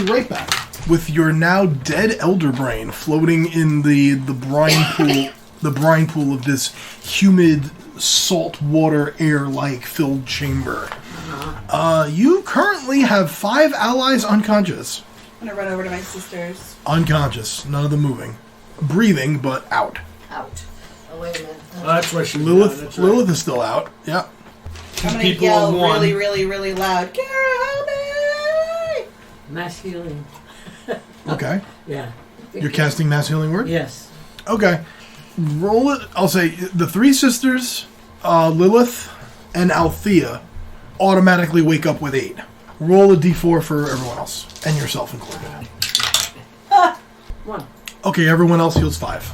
right back. With your now dead elder brain floating in the brine pool of this humid, salt water air-like filled chamber. You currently have 5 allies unconscious. I'm gonna run over to my sisters. Unconscious, none of them moving. Breathing, but out. Out. Oh, wait a minute. Oh, that's why she Lilith is still out. Yeah. I'm gonna people yell on one. really, really, really loud. Kara, help me! Mass healing. Okay. Yeah. You're casting Mass Healing Word? Yes. Okay. Roll it. I'll say the 3 sisters, Lilith and Althea, automatically wake up with 8. Roll a d4 for everyone else, and yourself included. 1. Okay, everyone else heals 5.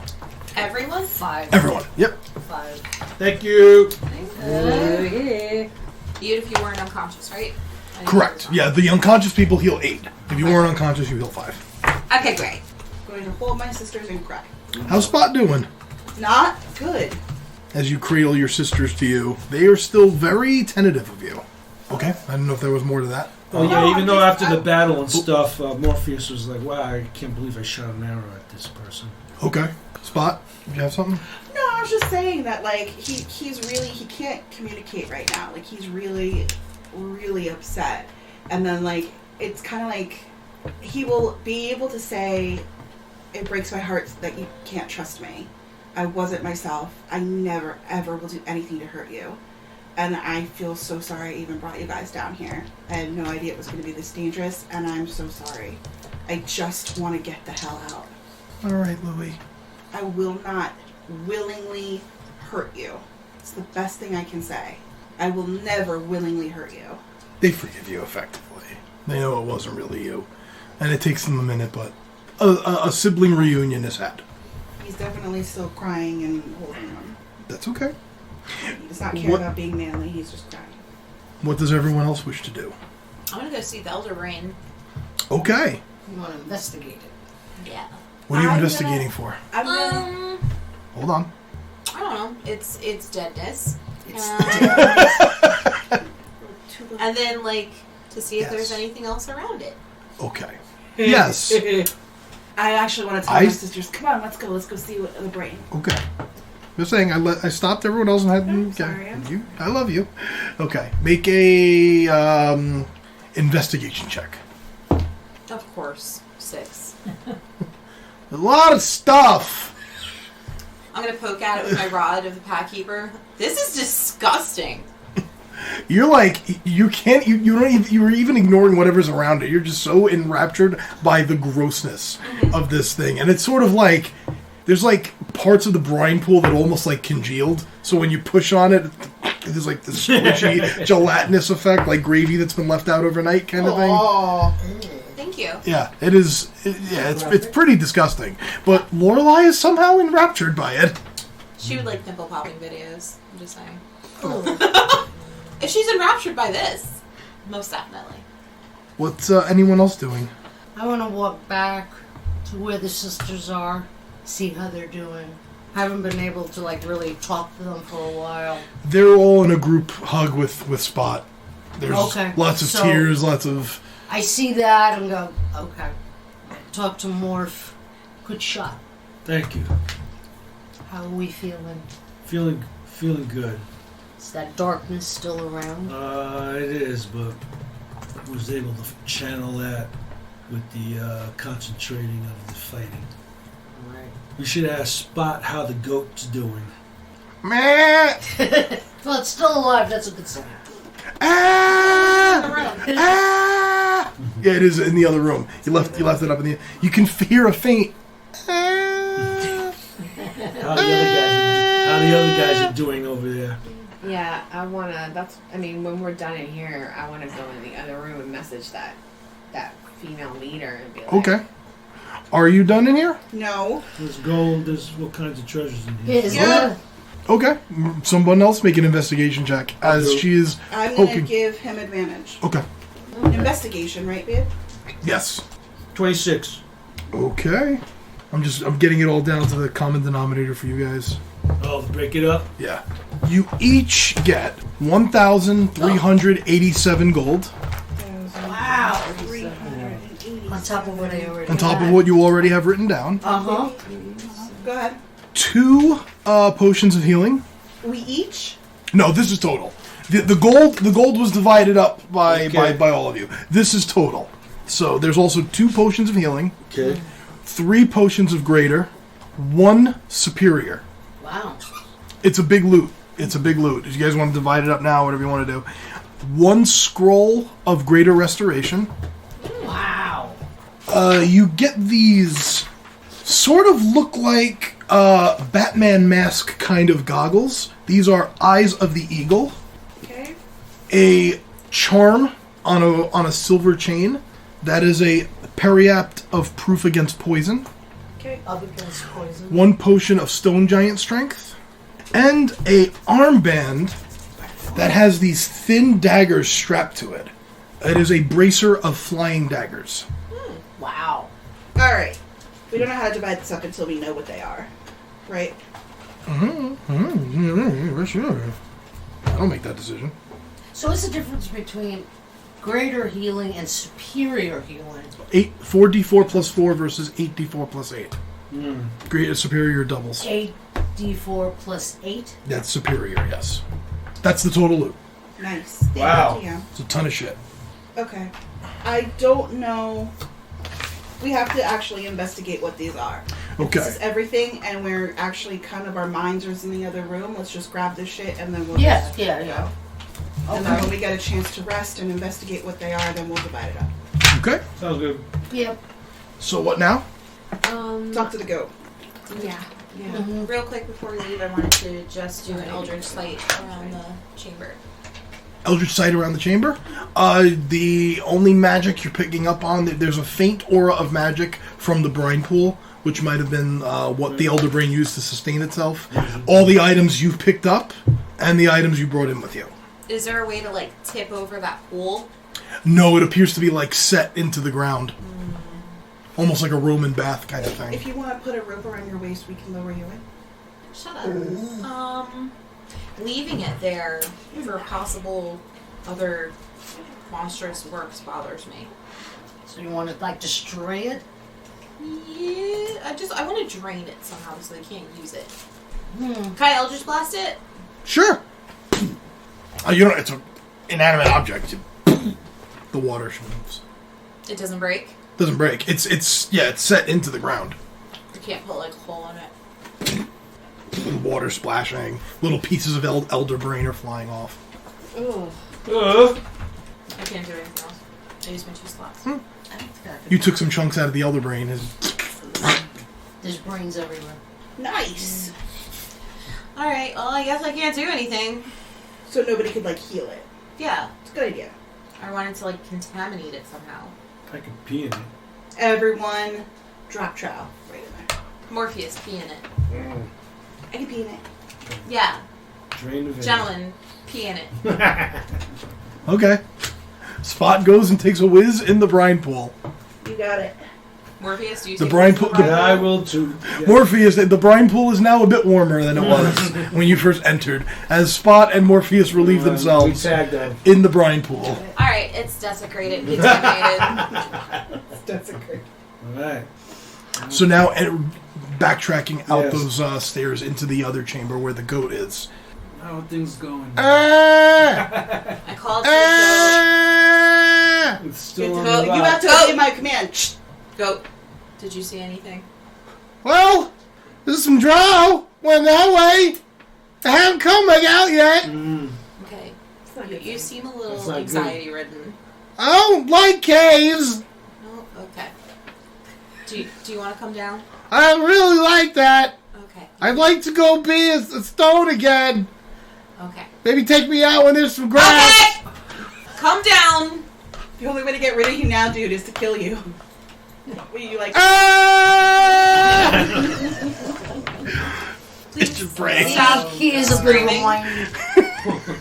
Everyone? 5. Everyone. Yep. 5. Thank you. Yeah. Even if you weren't unconscious, right? Correct. Yeah, the unconscious people heal 8. If you weren't unconscious, you heal 5. Okay, great. I'm going to hold my sisters and cry. How's Spot doing? Not good. As you cradle your sisters to you, they are still very tentative of you. Okay, I didn't know if there was more to that. Oh yeah, even though after the battle and stuff, Morpheus was like, "Wow, I can't believe I shot an arrow at this person." Okay, Spot, you have something? No, I was just saying that, like, he can't communicate right now. Like, he's really, really upset. And then, like, it's kind of like he will be able to say, it breaks my heart that you can't trust me. I wasn't myself. I never, ever will do anything to hurt you. And I feel so sorry I even brought you guys down here. I had no idea it was going to be this dangerous, and I'm so sorry. I just want to get the hell out. All right, Louie. I will not willingly hurt you. It's the best thing I can say. I will never willingly hurt you. They forgive you, effectively. They know it wasn't really you. And it takes them a minute, but a sibling reunion is had. He's definitely still crying and holding on. That's okay. He does not care about being manly, he's just crying. What does everyone else wish to do? I'm gonna go see the Elder Brain. Okay. You want to investigate it? Yeah. What are you investigating for? I'm gonna... Hold on. I don't know. It's deadness. And then, like, to see if there's anything else around it. Okay. Yes. I actually want to tell my sisters, come on, let's go see the brain. Okay. Just saying, I stopped everyone else and had them. Sorry. I love you. Okay. Make a investigation check. Of course. 6. A lot of stuff. I'm gonna poke at it with my rod of the pack keeper. This is disgusting. You're like, you can't, you don't even, you're even ignoring whatever's around it. You're just so enraptured by the grossness of this thing. And it's sort of like, there's like parts of the brine pool that almost like congealed. So when you push on it, there's like this squishy, gelatinous effect, like gravy that's been left out overnight kind of thing. Oh. Thank you. Yeah, it is. It's pretty disgusting. But Lorelai is somehow enraptured by it. She would like nipple popping videos. I'm just saying. If she's enraptured by this, most definitely. What's anyone else doing? I want to walk back to where the sisters are, see how they're doing. I haven't been able to like really talk to them for a while. They're all in a group hug with Spot. There's lots of tears, lots of... I see that and go, okay. Talk to Morph. Good shot. Thank you. How are we feeling? Feeling good. Is that darkness still around? It is, but I was able to channel that with the concentrating of the fighting. Alright. We should ask Spot how the goat's doing. Meh! Well, it's still alive. That's a good sign. Ah! Ah! Yeah, it is in the other room. You left it up in the... You can hear a faint... How the other guys are doing over there? Yeah, when we're done in here, I want to go in the other room and message that female leader and be like... Okay. Are you done in here? No. There's gold, there's what kinds of treasures in here? Yeah. Okay. Someone else make an investigation check as she is I'm going to give him advantage. Okay. Investigation, right, babe? Yes. 26. Okay. I'm getting it all down to the common denominator for you guys. Oh, break it up? Yeah. You each get 1,387 gold. Wow. 387. top of what I already On top had. of what you already have written down. Uh-huh. Go ahead. 2 potions of healing. We each? No, this is total. The gold was divided up by all of you. This is total. So there's also 2 potions of healing, Okay. 3 potions of greater, 1 superior. Wow. It's a big loot. If you guys want to divide it up now, whatever you want to do. 1 scroll of greater restoration. Wow. You get these sort of look like Batman mask kind of goggles. These are Eyes of the Eagle. Okay. A charm on a silver chain. That is a periapt of proof against poison. Okay. Up against poison. 1 potion of stone giant strength. And a armband that has these thin daggers strapped to it. It is a bracer of flying daggers. Wow. All right. We don't know how to divide this up until we know what they are, right? Sure. I don't make that decision. So what's the difference between greater healing and superior healing? 4d4 plus 4 versus 8d4 plus 8. Mm. Greater superior doubles. 8d4 plus 8? That's superior, yes. That's the total loot. Nice. Wow. Yeah. It's a ton of shit. Okay. I don't know. We have to actually investigate what these are. If this is Okay. everything, and we're actually kind of our minds are in the other room. Let's just grab this shit, and then we'll. Yeah, just, yeah. And then when we get a chance to rest and investigate what they are, then we'll divide it up. Okay. Sounds good. Yep. So what now? Talk to the goat. Yeah. Yeah. Mhm. Real quick before we leave, I wanted to just do an Eldritch Sight around the chamber. Eldritch Sight around the chamber. The only magic you're picking up on, there's a faint aura of magic from the brine pool, which might have been what the Elder Brain used to sustain itself. All the items you've picked up, and the items you brought in with you. Is there a way to like tip over that pool? No, it appears to be like set into the ground. Almost like a Roman bath kind of thing. If you want to put a rope around your waist, we can lower you in. Shut up. Leaving it there for possible other monstrous works bothers me. So you want to, like, destroy it? Yeah, I want to drain it somehow so they can't use it. Hmm. Can I Eldritch Blast it? Sure. It's an inanimate object. The water moves. It doesn't break? Doesn't break. It's set into the ground. You can't put like a hole in it. Water splashing. Little pieces of elder brain are flying off. Ooh. I can't do anything else. I used my 2 slots. I don't think I could. You took some chunks out of the elder brain. There's brains everywhere. Nice. Alright, well I guess I can't do anything. So nobody could like heal it. Yeah. It's a good idea. I wanted to like contaminate it somehow. I could pee in it. Everyone, drop trowel right in there. Morpheus, pee in it. I can pee in it. Yeah. Drain the vein. Gentlemen, pee in it. Okay. Spot goes and takes a whiz in the brine pool. You got it. Morpheus, do you The take brine this pool- from Yeah, I will too. Yeah. Morpheus, the brine pool is now a bit warmer than it was when you first entered, as Spot and Morpheus relieve We themselves tagged them. in the brine pool. Alright, it's desecrated, contaminated. That's a great. Alright. So now, backtracking out Yes. those stairs into the other chamber where the goat is. How are things going? Ah! I called to Ah! It's still on You the have to Go. obey my command. Shh. the goat. Goat, did you see anything? Well, there's some drow went that way. They haven't come back out yet. Okay. It's not You seem a That's little not anxiety ridden. I don't like caves. Oh, okay. Do you want to come down? I don't really like that. Okay. I'd like to go be a stone again. Okay. Maybe take me out when there's some grass. Okay! Come down! The only way to get rid of you now, dude, is to kill you. What you like? Ah! Please your brain. stop He is a bit of a screaming. whiny.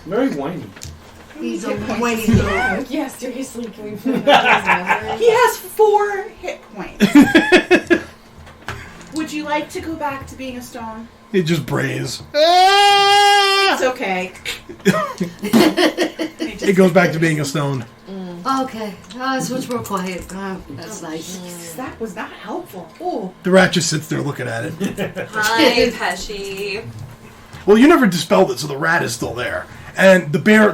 Very whiny. He's a whiny little. Yeah, seriously, can we put that He has 4 hit points. Would you like to go back to being a stone? It just brays. Ah! It's okay. It goes back to being a stone. Okay, it's much more quiet. That's nice. That was not helpful. Oh. The rat just sits there looking at it. Hi, Pesci. Well, you never dispelled it, so the rat is still there. And the bear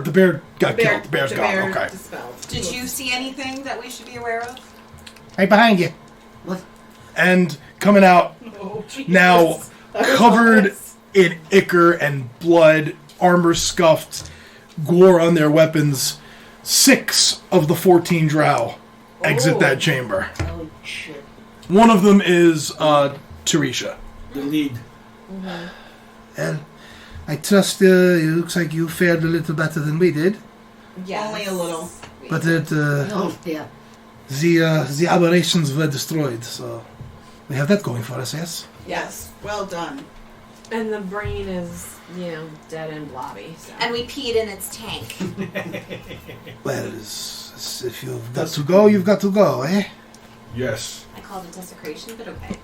got killed. The bear's gone. Okay. Dispelled. Did you see anything that we should be aware of? Right behind you. What? And coming out Oh, Jesus. now, covered in ichor and blood, armor scuffed, gore on their weapons, 6 of the 14 Drow exit that chamber. Oh shit. One of them is Teresha. The lead. And I trust it looks like you fared a little better than we did. Yes. Only a little. But Oh yeah. the aberrations were destroyed, so we have that going for us, yes? Yes. Well done. And the brain is, dead and blobby. So. And we peed in its tank. Well, if you've got to go, you've got to go, eh? Yes. I called it desecration, but okay.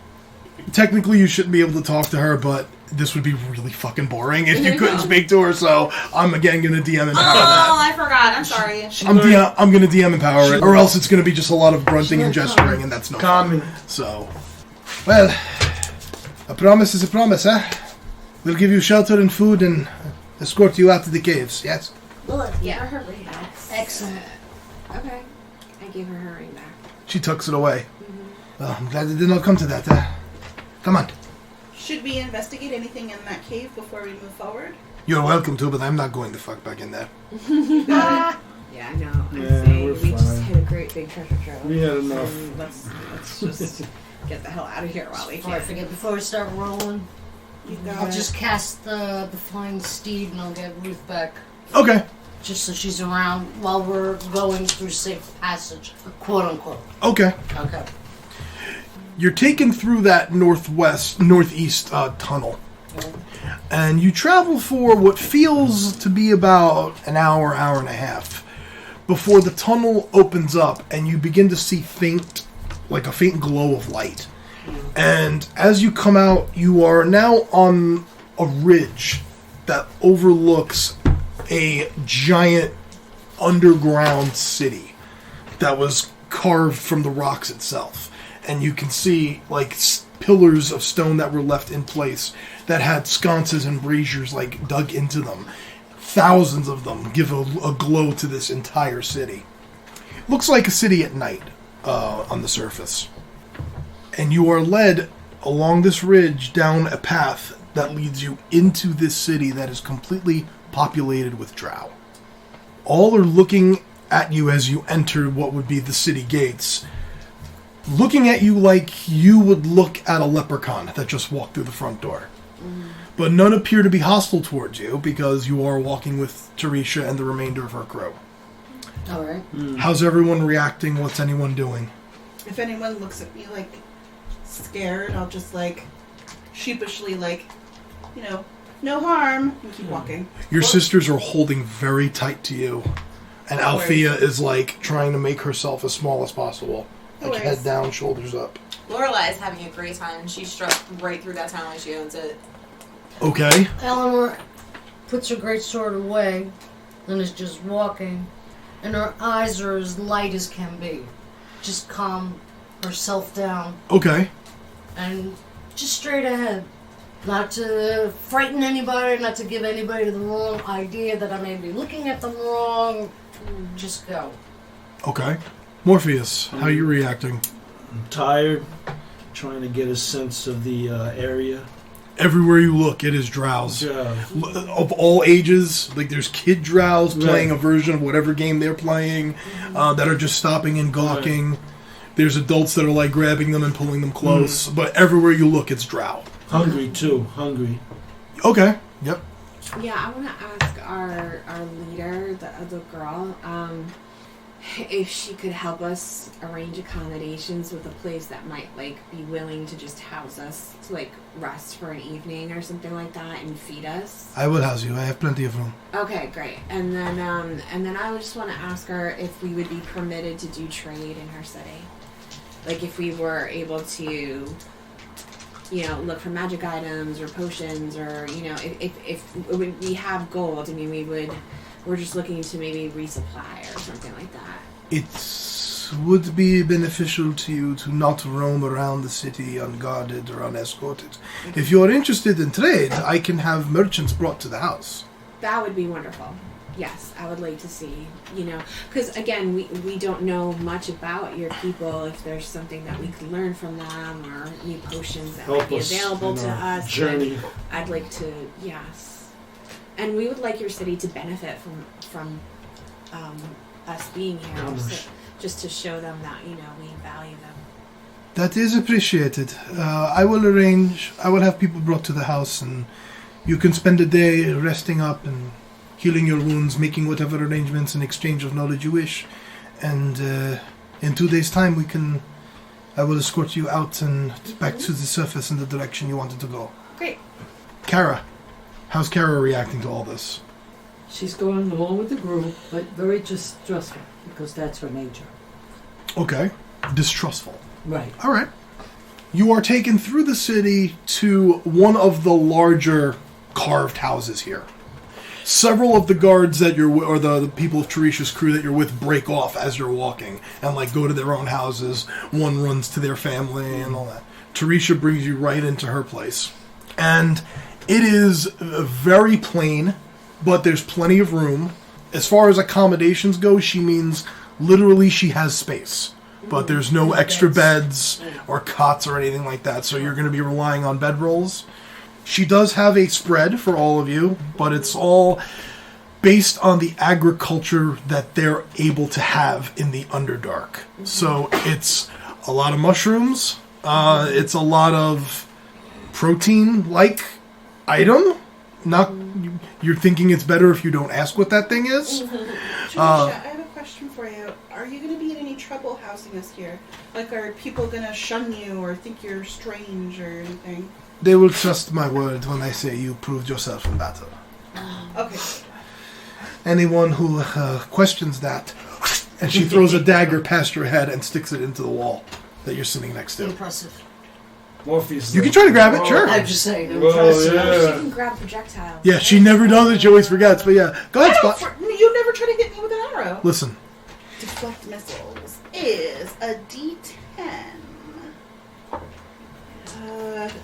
Technically, you shouldn't be able to talk to her, but this would be really fucking boring if you couldn't speak to her, so I'm again going to DM empower that. Oh, I forgot. I'm sorry. I'm going to DM empower it, or else it's going to be just a lot of grunting and gesturing, and that's no fun. So, well, a promise is a promise, eh? We'll give you shelter and food and escort you out to the caves, yes? Well, give her ring back. Excellent. Okay. I gave her ring back. She tucks it away. Well, I'm glad it did not come to that, eh? Come on. Should we investigate anything in that cave before we move forward? You're welcome to, but I'm not going to fuck back in there. Yeah, I know. I'm Yeah, saying we're we just fine. hit a great big treasure trove. We had enough. And let's just get the hell out of here while we Before I can. forget, before we start rolling, You got I'll it. just cast the flying steed and I'll get Ruth back. Okay. Just so she's around while we're going through safe passage, quote unquote. Okay. Okay. You're taken through that northeast tunnel. And you travel for what feels to be about an hour and a half before the tunnel opens up and you begin to see a faint glow of light. And as you come out, you are now on a ridge that overlooks a giant underground city that was carved from the rocks itself. And you can see pillars of stone that were left in place that had sconces and braziers dug into them. Thousands of them give a glow to this entire city. Looks like a city at night on the surface. And you are led along this ridge down a path that leads you into this city that is completely populated with Drow. All are looking at you as you enter what would be the city gates, looking at you like you would look at a leprechaun that just walked through the front door. But none appear to be hostile towards you because you are walking with Teresha and the remainder of her crew. All right. How's everyone reacting? What's anyone doing? If anyone looks at me scared, I'll just sheepishly no harm, and keep walking. Your sisters are holding very tight to you, and No Althea is trying to make herself as small as possible. No worries. Head down, shoulders up. Lorelai is having a great time. She struck right through that town like she owns it. Okay. Eleanor puts her great sword away and is just walking, and her eyes are as light as can be. Just calm herself down Okay. and just straight ahead. Not to frighten anybody, not to give anybody the wrong idea that I may be looking at them wrong. Just go. Okay. Morpheus, how are you reacting? I'm tired. Trying to get a sense of the area. Everywhere you look, it is Drows. Of all ages, there's kid Drows playing a version of whatever game they're playing, that are just stopping and gawking. Right. There's adults that are grabbing them and pulling them close, but everywhere you look, it's Drow. Hungry too. Hungry. Okay. Yep. Yeah, I want to ask our leader, the girl, if she could help us arrange accommodations with a place that might be willing to just house us to rest for an evening or something like that and feed us. I will house you. I have plenty of room. Okay, great. And then I would just want to ask her if we would be permitted to do trade in her city. If we were able to, look for magic items or potions or, if we have gold, we're just looking to maybe resupply or something like that. It would be beneficial to you to not roam around the city unguarded or unescorted. If you're interested in trade, I can have merchants brought to the house. That would be wonderful. Yes, I would like to see, because again, we don't know much about your people. If there's something that we could learn from them or any potions that might be available to us, journey. I'd like to, yes. And we would like your city to benefit from us being here, so, just to show them that, we value them. That is appreciated. I will have people brought to the house, and you can spend a day resting up and healing your wounds, making whatever arrangements in exchange of knowledge you wish. And in 2 days' time, I will escort you out and back to the surface in the direction you wanted to go. Great. Kara, how's Kara reacting to all this? She's going along with the group, but very distrustful, because that's her nature. Okay. Distrustful. Right. All right. You are taken through the city to one of the larger carved houses here. Several of the guards that you're with, or the people of Teresha's crew that you're with, break off as you're walking and go to their own houses. One runs to their family and all that. Teresha brings you right into her place. And it is very plain, but there's plenty of room. As far as accommodations go, she means literally she has space. But there's no extra beds or cots or anything like that, so you're going to be relying on bedrolls. She does have a spread for all of you, but it's all based on the agriculture that they're able to have in the Underdark. Mm-hmm. So it's a lot of mushrooms. It's a lot of protein-like item. Not you're thinking it's better if you don't ask what that thing is. Trisha, I have a question for you. Are you going to be in any trouble housing us here? Are people going to shun you or think you're strange or anything? They will trust my word when I say you proved yourself in battle. Okay. Anyone who questions that, and she throws a dagger past your head and sticks it into the wall that you're sitting next to. Impressive. Morpheus. You can try to grab it, sure. I'm just saying, Whoa, impressive. yeah. She can grab projectiles. Yeah, she never does it. She always forgets. But yeah, go ahead, Spot. You never try to hit me with an arrow. Listen. Deflect missiles is a D10.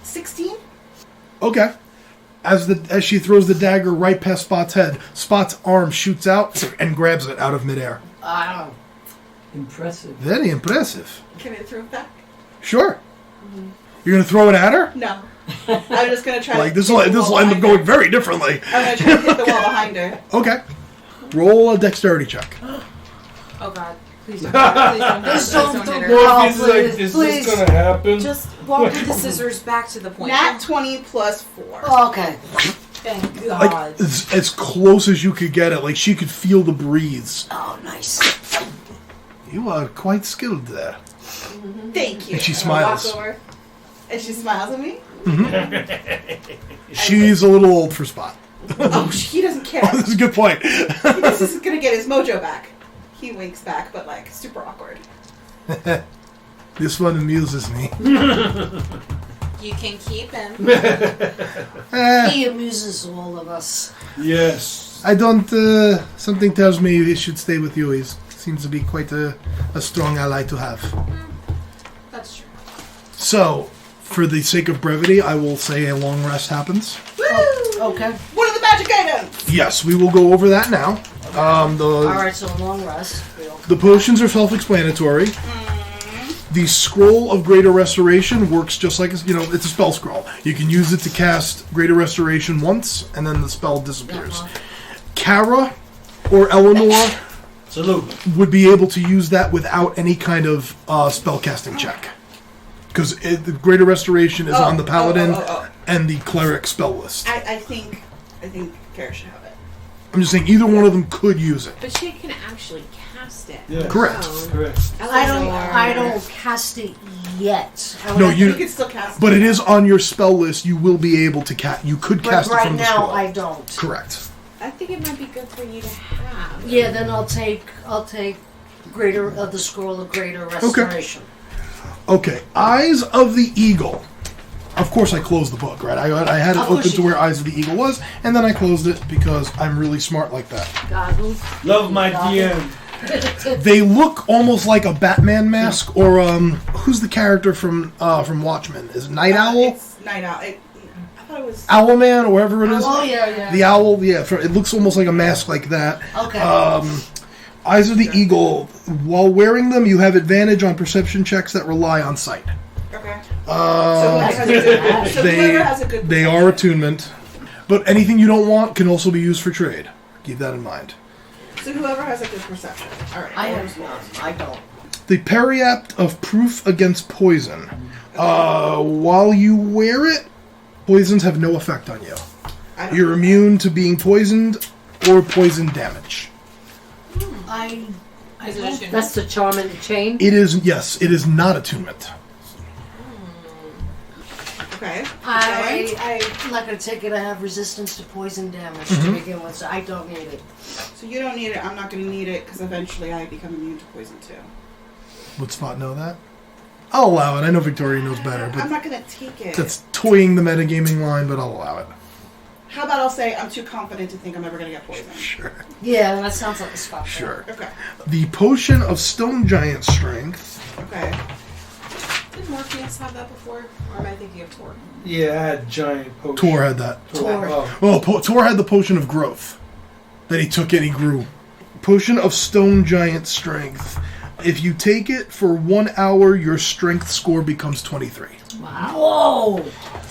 16? Okay. As she throws the dagger right past Spot's head, Spot's arm shoots out and grabs it out of midair. Impressive. Very impressive. Can I throw it back? Sure. Mm-hmm. You're gonna throw it at her? No. I'm just gonna try. This will end up going very differently. I'm gonna try to hit the wall behind her. Okay. Roll a dexterity check. Oh God. Please don't. Please don't hit her. Morpheus is like, is this gonna happen? Just walk with the scissors back to the point. Nat 20 plus 4. Okay. Thank God. As close as you could get it. She could feel the breeze. Oh, nice. You are quite skilled there. Thank you. And she I smiles. walk over, and she smiles at me. She's a little old for Spot. Oh, he doesn't care. That's a good point. This is gonna get his mojo back. He winks back, but super awkward. This one amuses me. You can keep him. He amuses all of us. Yes. I don't. Something tells me he should stay with you. He seems to be quite a strong ally to have. That's true. So, for the sake of brevity, I will say a long rest happens. Woo! Okay. What are the magic items? Yes, we will go over that now. Alright, so long rest. The potions are self-explanatory. The Scroll of Greater Restoration works just like, it's a spell scroll. You can use it to cast Greater Restoration once, and then the spell disappears. Kara or Eleanor Salute. would be able to use that without any kind of spellcasting check. Because the Greater Restoration is on the Paladin and the Cleric spell list. I think Kara should have it. I'm just saying either one of them could use it. But she can actually cast it. Yeah. Correct. Correct. I don't cast it yet. No, You can still cast But it. it is on your spell list. You will be able to cast. You could But cast it right from the now, scroll. I don't. Correct. I think it might be good for you to have. Yeah, then I'll take greater the Scroll of Greater Restoration. Okay. Eyes of the Eagle. Of course, I closed the book, right? I had it Of course open to you where Eyes of the Eagle was, and then I closed it because I'm really smart like that. God, Love my God. DM. They look almost like a Batman mask, or who's the character from Watchmen? Is it Night Owl? It's Night Owl. I thought it was. Owlman, or whatever it is. Oh, yeah. The owl, yeah. It looks almost like a mask like that. Okay. Eyes of the Eagle. While wearing them, you have advantage on perception checks that rely on sight. Okay. That's So whoever has a good They are attunement. But anything you don't want can also be used for trade. Keep that in mind. So whoever has a good perception. All right. I have none. I don't. The Periapt of Proof Against Poison. While you wear it, poisons have no effect on you. You're immune to being poisoned or poison damage. Is it attunement? That's the charm and the chain. It is, yes, it is not attunement. Okay. I'm not going to take it. I have resistance to poison damage to begin with, so I don't need it. So you don't need it. I'm not going to need it because eventually I become immune to poison too. Would Spot know that? I'll allow it. I know Victoria knows better, I'm but not going to take it. that's toying the metagaming line, but I'll allow it. How about I'll say I'm too confident to think I'm ever going to get poisoned. Sure. Yeah, that sounds like a spot. Sure. Okay. The Potion of Stone Giant Strength. Okay. Did Morpheus have that before? Or am I thinking of Tor? Yeah, I had giant potion. Tor had that. Tor. Oh. Well, Tor had the Potion of Growth. That he took and he grew. Potion of Stone Giant Strength. If you take it for 1 hour, your strength score becomes 23. Wow. Whoa!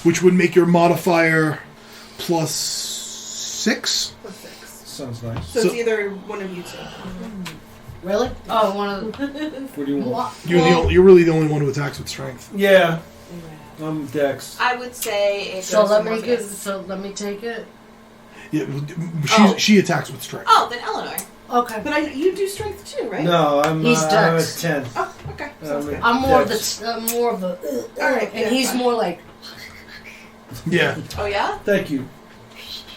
Which would make your modifier plus 6? Plus 6. Sounds nice. So So- it's either one of you two. Really? Oh, one of the... What do you want? You're really the only one who attacks with strength. Yeah, I'm Dex. I would say it So goes let to me Morpheus. let me take it. Yeah, Oh. she attacks with strength. Oh, then Eleanor. Okay. But you do strength too, right? No, I'm He's I'm Dex. at 10. Oh, okay. Sounds good. I'm more Dex. of the All right, and yeah, he's fine. more like Yeah, Oh, yeah? Thank you.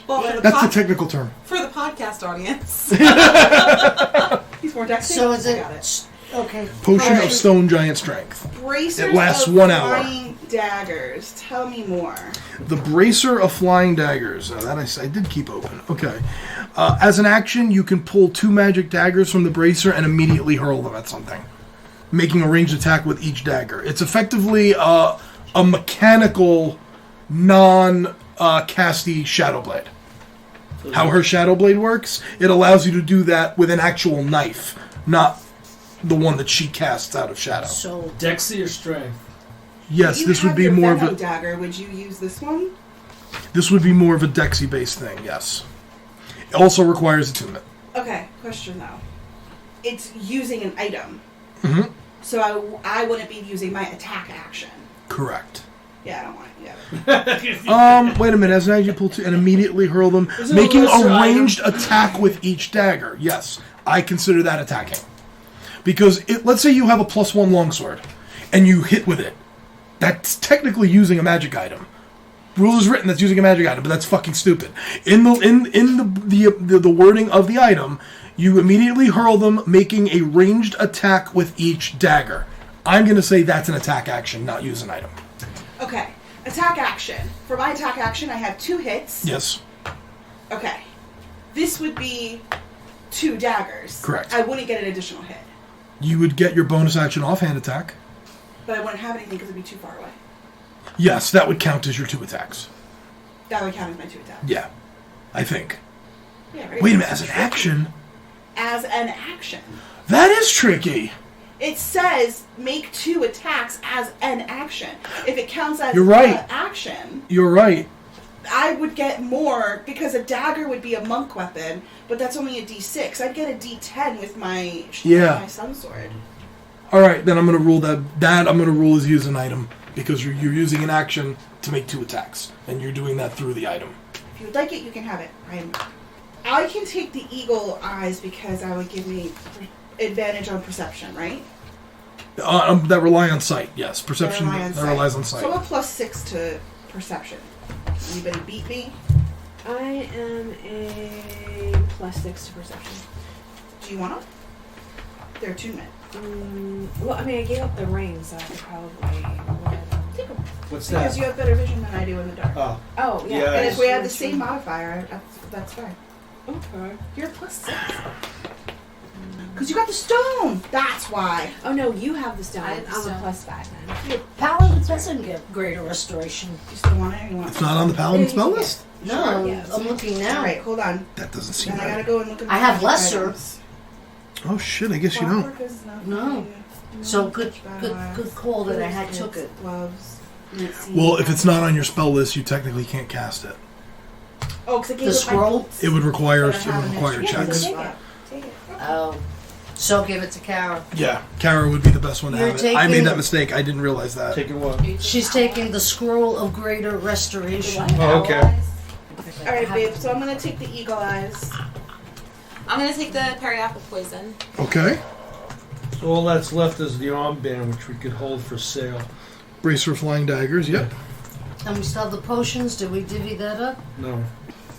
Well, for the, that's the technical term. for the podcast audience. He's more dexy. so. Is I it got it. okay? Potion Alright. of Stone Giant Strength. Bracers It lasts of 1 hour. flying daggers. Tell me more. The Bracer of Flying Daggers. That I did keep open. Okay. As an action, you can pull 2 magic daggers from the bracer and immediately hurl them at something, making a ranged attack with each dagger. It's effectively a mechanical, non-casty Shadow Blade. How her Shadow Blade works, it allows you to do that with an actual knife, not the one that she casts out of Shadow. So Dexy or strength? Yes, You this would have be your more of Venom a dagger. Would you use this one? this would be more of a Dexy based thing. Yes. It also requires attunement. Okay. Question though. It's using an item. Mhm. So I wouldn't be using my attack action. Correct. Yeah, I don't want it. Yeah. Wait a minute. As an action, you pull 2 and immediately hurl them, Is it making a lesser a ranged item? attack with each dagger. Yes, I consider that attacking. Because let's say you have a +1 longsword, and you hit with it. That's technically using a magic item. Rule is written that's using a magic item, but that's fucking stupid. In the wording of the item, you immediately hurl them, making a ranged attack with each dagger. I'm going to say that's an attack action, not use an item. Okay. Attack action. For my attack action, I have 2 hits. Yes, Okay. This would be 2 daggers. Correct. I wouldn't get an additional hit. you would get your bonus action offhand attack. But I wouldn't have anything because it'd be too far away. Yes, that would count as your 2 attacks. That would count as my 2 attacks. Yeah, I think. Yeah, right. Wait a minute, as an action? As an action. That is tricky. It says make 2 attacks as an action. If it counts as You're right. an action, You're right. I would get more because a dagger would be a monk weapon, but that's only a D6. I'd get a D10 with my my sun sword. All right, then I'm going to rule that I'm going to rule as use an item because you're using an action to make 2 attacks, and you're doing that through the item. If you would like it, you can have it. I can take the eagle eyes because that would give me advantage on perception, right? That rely on sight. Yes, perception That that relies on sight. So I'm a +6 to perception. Anybody beat me? I am a +6 to perception. Do you want them? They're attunement. Well, I mean, I gave up the ring, so I could probably Take them. What's Because that? you have better vision than I do in the dark. Oh, Oh, yeah. Yeah. And if we had the That's same true. modifier, that's fine. Okay. You're +6. Because you got the stone. That's why. Oh no, you have the stone. I have the I'm stone. a +5 then. Paladin doesn't get greater restoration. You still want it? Or you want It's not on the paladin spell list? No, yeah. I'm looking now. All right, hold on. That doesn't seem Then I gotta right. go and look at the I have magic lesser. items. Oh shit, I guess you don't. Clockwork is not No. really- So good Battle call that I axe, had boots, took it. Gloves. Let's see. Well, if it's not on your spell list, you technically can't cast it. Oh, because I gave The up scroll? my boots. It would require But I have an extra- checks. Take it. Take it. Oh, so give it to Kara. Yeah, Kara would be the best one to You're have it. I taking- made that mistake. I didn't realize that. Taking what? She's taking the scroll of greater restoration. Oh, okay. All right, babe. So I'm gonna take the eagle eyes. I'm gonna take the periapple poison. Okay. So all that's left is the armband, which we could hold for sale. Bracer flying daggers, yep. And we still have the potions. Did we divvy that up? No.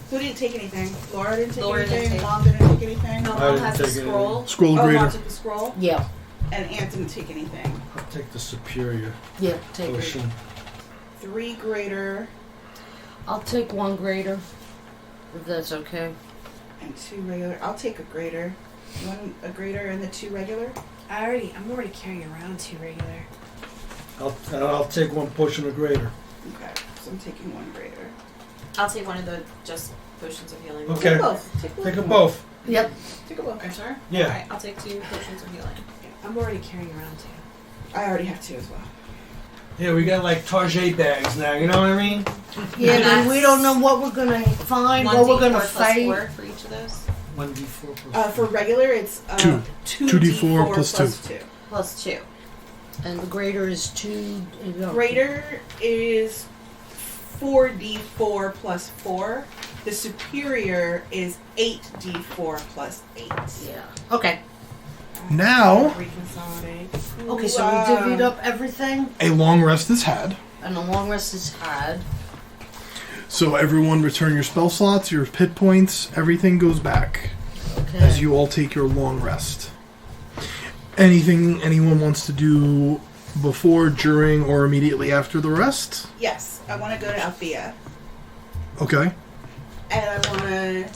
Who didn't take anything? Laura didn't take Laura didn't anything. take- Mom didn't take anything. No, I Mom didn't has the take any. scroll. Scroll of Oh, Mom greater. took the scroll, Yeah. and Aunt didn't take anything. I'll take the superior Yeah, take it. potion. 3 greater I'll take one greater, if that's okay. and 2 regular. I'll take a greater. You want a greater and the 2 regular? I'm already carrying around 2 regular. I'll take one potion of greater. Okay, so I'm taking 1 greater. I'll take one of the just potions of healing. Okay. Take both. Take both. Take them both. Yep. Take a both. Are you sure? Yeah. Alright, I'll take 2 potions of healing. I'm already carrying around 2. I already have 2 as well. Yeah, we got like Target bags now, you know what I mean? Yeah, And and we that's don't know what we're gonna find, what we're gonna 1d4 plus fight. 4 for each of those. 1d4 plus For regular, it's 2. 2d4 plus plus 2. Plus 2. And the greater is 2. Greater is 4d4 plus 4. The superior is 8d4 plus 8. Yeah. Okay. Now, Reconsolidate. Okay, so we divvied up everything, a long rest is had. and the long rest is had. So everyone return your spell slots, your hit points, everything goes back Okay. as you all take your long rest. Anything anyone wants to do before, during, or immediately after the rest? Yes, I want to go to Althea. Okay. And I want to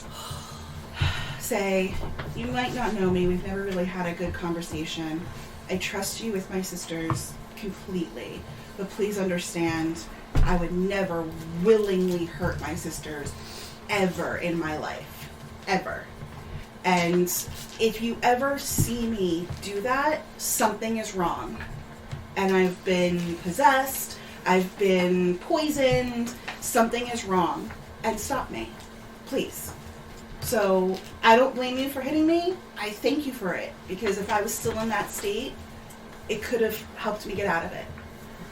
say, you might not know me, we've never really had a good conversation. I trust you with my sisters completely, but please understand, I would never willingly hurt my sisters ever in my life. Ever. And if you ever see me do that, something is wrong. And I've been possessed, I've been poisoned, something is wrong. And stop me. Please. So, I don't blame you for hitting me. I thank you for it. Because if I was still in that state, it could have helped me get out of it.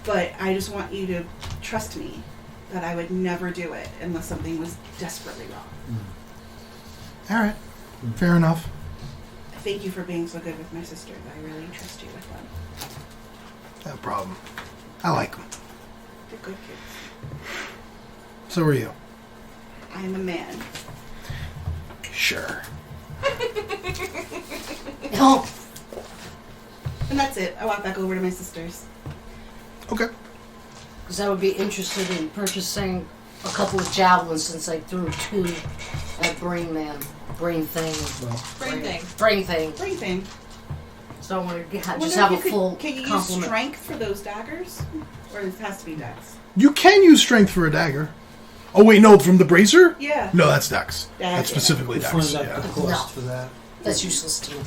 But I just want you to trust me that I would never do it unless something was desperately wrong. All right. Fair enough. Thank you for being so good with my sisters. I really trust you with them. No problem. I like them. They're good kids. So are you. I am a man. Sure. Oh, And that's it. I walk back over to my sisters. Okay. because I would be interested in purchasing a couple of javelins since I threw 2 at Brain thing. Brain thing. Brain thing. What do you think? So I want to I just wonder have a if you full Can you use complement. strength for those daggers? Or it has to be dex? You can use strength for a dagger. Oh wait, no, from the bracer? Yeah. No, that's dex. Yeah, That's yeah. specifically We'll dex. find out Yeah. the cost No. for that. That's useless to me.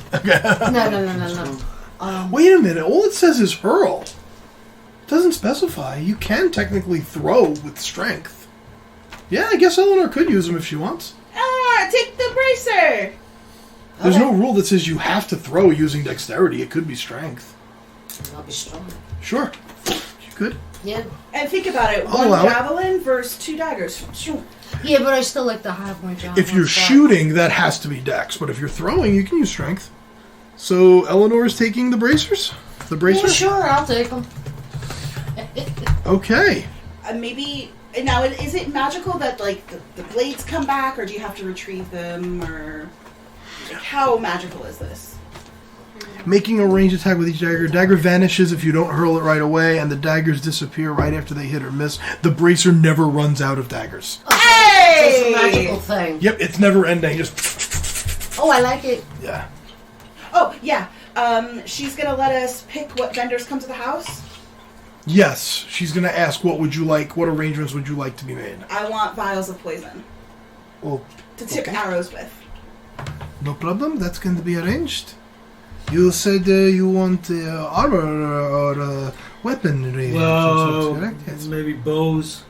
No. Wait a minute. All it says is hurl. It doesn't specify. You can technically throw with strength. Yeah, I guess Eleanor could use them if she wants. Ah, take the bracer! There's Okay. no rule that says you have to throw using dexterity. It could be strength. I'll be strong. Sure. You could. Yeah. And think about it. I'll One allow it. javelin versus 2 daggers. Shoo. Yeah, but I still like to have my javelins. If you're back. shooting, that has to be dex. But if you're throwing, you can use strength. So Eleanor is taking the bracers? The Yeah, bracers? sure, I'll take them. Okay. Maybe... Now, is it magical that, like, the blades come back, or do you have to retrieve them, or... Like, how magical is this? Making a ranged attack with each dagger. Dagger vanishes if you don't hurl it right away, and the daggers disappear right after they hit or miss. The bracer never runs out of daggers. So it's a magical thing. Yep, it's never ending. Just Oh, I like it. yeah. Oh, yeah. She's gonna let us pick what vendors come to the house. Yes, she's gonna ask what arrangements would you like to be made? I want vials of poison Oh, to tip Okay. arrows with. no problem. That's going to be arranged. You said you want armor or weaponry. Well, correct? Yes. maybe bows.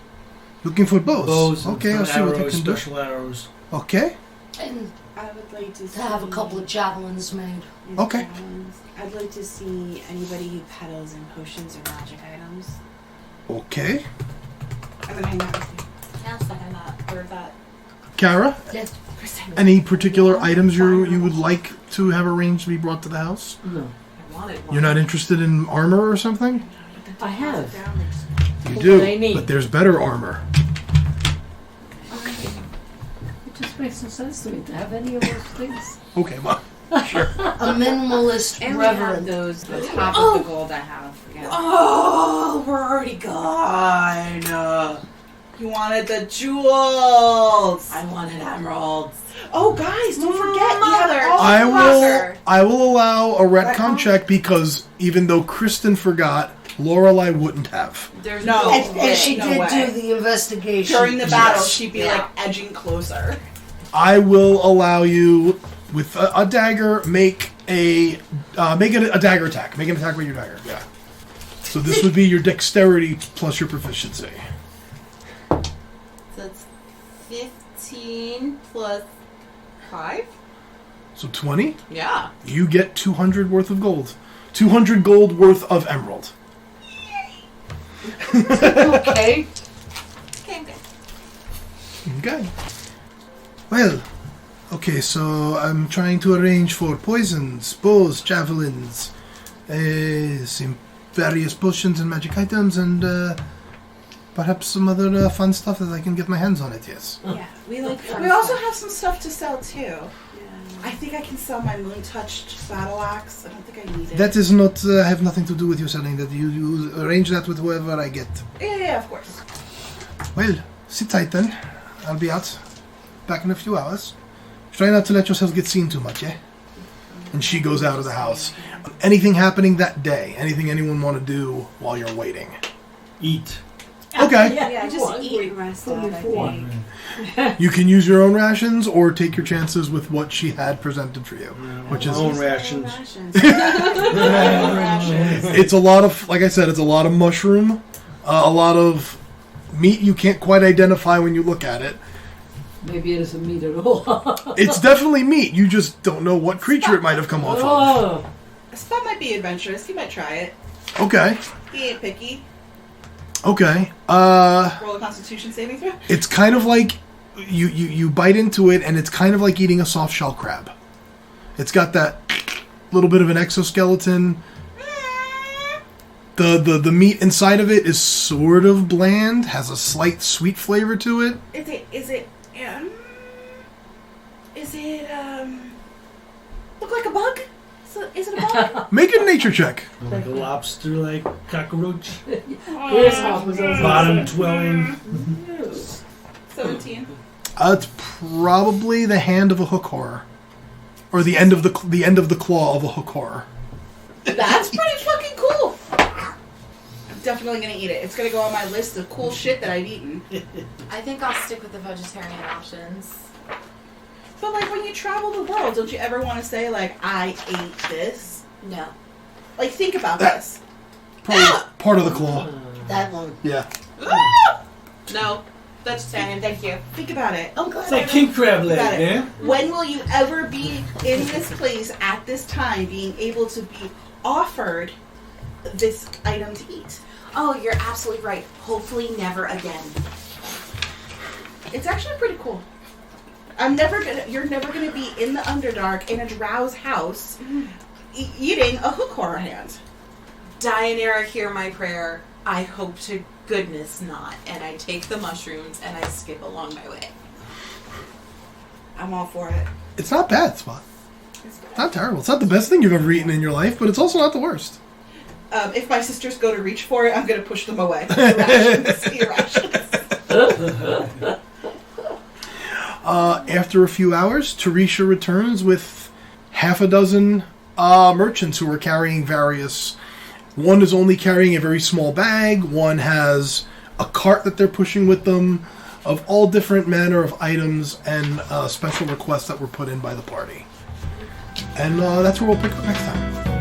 Looking for bows. Bows. Okay, and I'll see what you arrows, can do. special arrows. Okay. And I would like to to have a couple of javelins made. Okay. I'd like to see anybody who peddles in potions or magic items. Okay. I'm gonna hang out with you. Yeah, second that. Or that. Kara, Yes. any particular items you would like to have arranged to be brought to the house? No. I wanted one. You're not interested in armor or something? I have. You What do, do I need? but there's better armor. It just makes no sense to me to have any of those things. Okay, Mom. Sure. A minimalist And we have reverend. those, the top of the gold I have. Yeah. Oh, we're already gone. You wanted the jewels. I wanted emeralds. Oh, guys, don't forget we have Mother. all I the will. I will allow a retcon Retcon? check because even though Kristen forgot, Lorelai wouldn't have. There's No. no, And she No did way. do the investigation. During the battle, Yes. she'd be Yeah. like edging closer. I will allow you with a dagger make a dagger attack. Make an attack with your dagger. Yeah. So this would be your dexterity plus your proficiency. So it's 15 plus 5? So 20. Yeah. You get 200 worth of gold. 200 gold worth of emerald. Okay. Okay, I'm good. Okay. Well, okay, so I'm trying to arrange for poisons, bows, javelins, some various potions and magic items, and perhaps some other fun stuff that I can get my hands on it, yes. Yeah, we like. fun We also stuff. have some stuff to sell too. Yeah. I think I can sell my moon-touched battle axe. I don't think I need it. That is not, have nothing to do with you selling that. You arrange that with whoever I get. Yeah, of course. Well, sit tight then. I'll be out. Back in a few hours. Try not to let yourself get seen too much, eh? And she goes out of the house. Anything happening that day? Anything anyone want to do while you're waiting? Eat. Okay. Yeah, just eat and rest out, I think. You can use your own rations or take your chances with what she had presented for you. Which is, own rations. it's a lot of, like I said, it's a lot of mushroom, a lot of meat you can't quite identify when you look at it. Maybe it isn't meat at all. It's definitely meat. You just don't know what creature it might have come off of. Oh, Spot might be adventurous. He might try it. Okay. He ain't picky. Okay. Roll a Constitution saving throw. It's kind of like you bite into it, and it's kind of like eating a soft shell crab. It's got that little bit of an exoskeleton. The meat inside of it is sort of bland, has a slight sweet flavor to it. Is it look like a bug? Is it a bug? Make a nature check. Like a lobster, like cockroach. grasshoppers. Bottom dwelling. 17. It's probably the hand of a hook horror, or the end of the claw of a hook horror. That's pretty fucking cool. I'm definitely gonna eat it. It's gonna go on my list of cool shit that I've eaten. I think I'll stick with the vegetarian options. But like when you travel the world, don't you ever want to say like I ate this? No. Like think about That- this. Probably part of the claw. That one. Yeah. No. Vegetarian, thank you. Think about it. I'm glad. It's like king crab leg, Got it. man. When will you ever be in this place at this time being able to be offered this item to eat? Oh, you're absolutely right. Hopefully never again. It's actually pretty cool. You're never gonna be in the Underdark in a Drow's house eating a hook horror hand. Dianera, hear my prayer. I hope to goodness not. And I take the mushrooms and I skip along my way. I'm all for it. It's not bad, Spot. It's not terrible. It's not the best thing you've ever eaten in your life, but it's also not the worst. If my sisters go to reach for it, I'm gonna push them away. Rations. Rations. After a few hours, Teresha returns with half a dozen merchants who are carrying various. One is only carrying a very small bag. One has a cart that they're pushing with them, of all different manner of items and special requests that were put in by the party. And that's where we'll pick up next time.